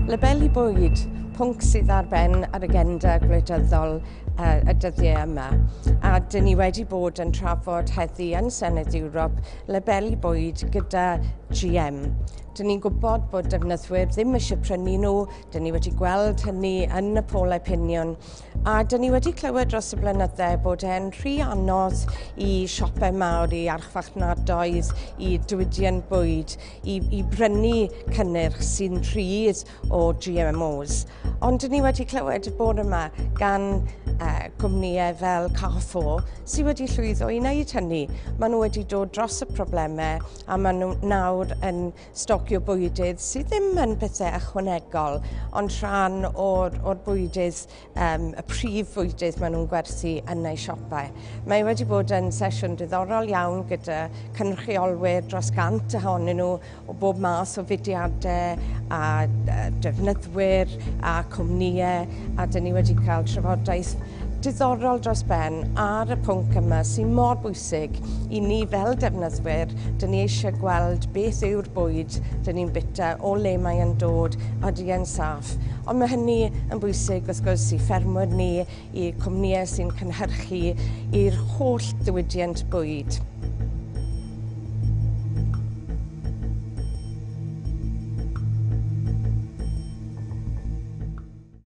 Labelu bwyd, pwnc sydd ar ben ar agenda gwleidyddol y dyddiau yma. A dyn ni wedi bod yn trafod heddi yn Senedd Ewrop labelu bwyd gyda GM. Dyn ni'n gwybod bod defnyddwyr ddim eisiau prynu nhw, dyn ni wedi gweld hynny yn y polau piniwn, a dyn ni wedi clywed dros y blynydde bod e'n rhy anodd i siopau mawr, i archfarchnadoedd, i diwydiant bwyd, i brynu cynnyrch sy'n rhydd o GMOs. Ond dyn ni wedi clywed y bore yma gan gwmnïau fel Carrefour sydd wedi llwyddo i wneud hynny. Maen nhw wedi dod dros y problemau a maen nhw nawr yn stocio bwydydd sydd ddim yn bethau ychwanegol, ond rhan o'r bwydydd, y prif bwydydd maen nhw'n gwerthu yn eu siopau. Mae wedi bod yn sesiwn diddorol iawn gyda cynrychiolwyr dros 100 ohonyn nhw o bob math o fudiadau a defnyddwyr a cwmnïau, a dyn ni wedi cael trafodaeth diddorol dros ben ar y pwnc yma sy'n mor bwysig i ni fel defnyddwyr. Dyn ni eisiau gweld beth yw'r bwyd dyn ni'n bita, o le mae yn dod, ydy e'n saff. Ond mae hynny yn bwysig wrth gwrs i ffermwyr ni, i cwmnïau sy'n cynhyrchu i'r holl ddiwydiant bwyd.